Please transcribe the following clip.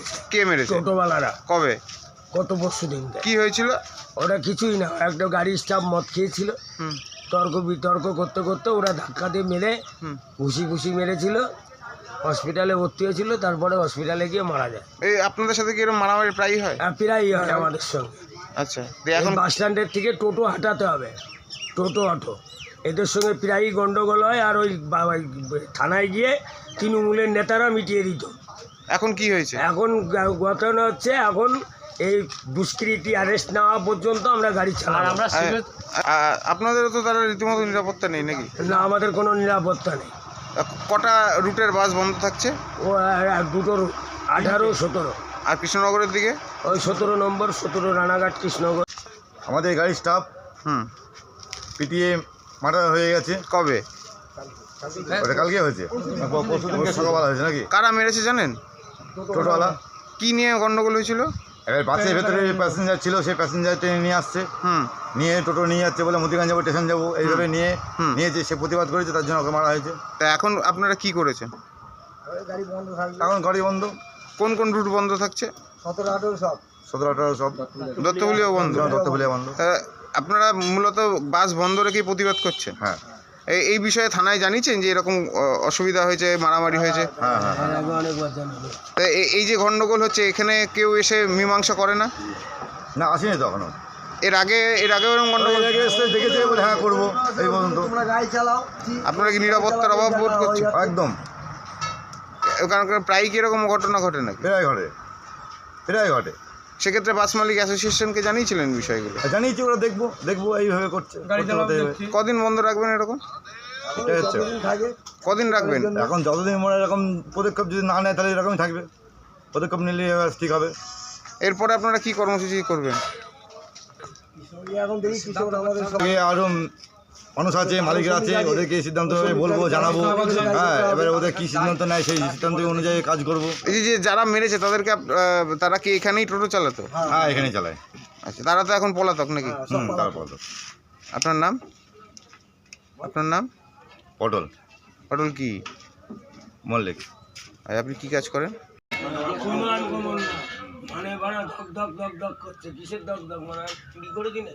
মেরেছে। কে মেরেছে? টোটোওয়ালারা। কবে? গত পরশু দিন। কি হয়েছিল? ওরা কিছুই না, একটা গাড়ির স্টাফ মদ খেয়েছিল, হুম তর্ক বিতর্ক করতে করতে ওরা ধাক্কা দিয়ে মেরে হুম। ঘুষি মেরেছিল, হসপিটালে ভর্তি হয়েছিল, তারপরে হসপিটালে গিয়ে মারা যায়। এই আপনাদের সাথে কি এরকম মারামারি প্রায়ই হয়? আর প্রায়ই হয় আমাদের সঙ্গে। আচ্ছা, এখন বাস স্ট্যান্ডের থেকে টোটো হাঁটাতে হবে, টোটো অটো, এদের সঙ্গে প্রায়ই গন্ডগোল হয়। আর ওই থানায় গিয়ে তৃণমূলের নেতারা মিটিয়ে দিত। এখন কি হয়েছে? এখন ঘটনা হচ্ছে, এখন এই দুষ্কৃতী অ্যারেস্ট না হওয়া পর্যন্ত আমরা গাড়ি চালাই। আপনাদেরও তো তারা রীতিমতো নিরাপত্তা নেই নাকি? না, আমাদের কোনো নিরাপত্তা নেই। কটা রুটের বাস বন্ধ থাকছে? ও দুটো, 18, 17। আর কৃষ্ণনগরের দিকে? ওই 17 নম্বর, 17 রানাঘাট, কৃষ্ণনগর। আমাদের গাড়ির স্টাফ পিটিএ মার্ডার হয়ে গেছে। কবে? ওটা কালকে হয়েছে, সকালবেলা হয়েছে নাকি? কারা মেরেছে জানেন? টোটোওয়ালা। কি নিয়ে গন্ডগোল হয়েছিল? এবার বাসের ভেতরে প্যাসেঞ্জার ছিল, সেই প্যাসেঞ্জার ট্রেনে নিয়ে আসছে, নিয়ে টোটো নিয়ে যাচ্ছে বলে মুদিগঞ্জ যাবো, স্টেশন যাবো, এইভাবে নিয়েছে। সে প্রতিবাদ করেছে, তার জন্য ওকে মারা হয়েছে। তা এখন আপনারা কি করেছেন? এখন গাড়ি বন্ধ। কোন কোন রুট বন্ধ থাকছে? 17, 18 সব। দত্তগুলিও বন্ধ? দত্তগুলিয়া বন্ধ। আপনারা মূলত বাস বন্ধ রেখেই প্রতিবাদ করছেন? হ্যাঁ। এই বিষয়ে থানায় জানিয়েছেন যে এরকম অসুবিধা হয়েছে, মারামারি হয়েছে? হ্যাঁ। তা এই যে গন্ডগোল হচ্ছে, এখানে কেউ এসে মীমাংসা করে না? না, আসেনি তো এখনো। এর আগে এরকম গন্ডগোল দেখেছে বলে হ্যাঁ করবো এই পর্যন্ত। আপনারা কি নিরাপত্তার অভাব বোধ করছেন? একদম। কারণ প্রায় কি এরকম ঘটনা ঘটে নাকি? প্রায় ঘটে। সেক্ষেত্রে বাস মালিক অ্যাসোসিয়েশনকে জানিয়েছিলেন বিষয়গুলো? জানিয়েছি, ওরা দেখবো এইভাবে করছে। কদিন বন্ধ রাখবেন এরকম? এটাই হচ্ছে। কদিন রাখবেন? এখন যতদিন মনে এরকম পদক্ষেপ যদি না নেয়, তাহলে এরকমই থাকবে। পদক্ষেপ নিলে ঠিক হবে। এরপরে আপনারা কি কর্মসূচি করবেন? আরও মানুষ আছে, মালিকরা আছে, ওদেরকে সিদ্ধান্ত বলবো, জানাবো। হ্যাঁ, এবারে ওদের কী সিদ্ধান্ত নেয় সেই সিদ্ধান্ত অনুযায়ী কাজ করবো। এই যে যারা মেরেছে তাদেরকে তারা কি এখানেই টোটো চালাতো? হ্যাঁ, এখানেই চালায়। আচ্ছা, তারা তো এখন পলাতক নাকি? তারা পটল। আপনার নাম? পটল কি মল্লিক। আর আপনি কি কাজ করেন? মানে ধক করছে, কিসের ধক মানে চুরি করে কিনে?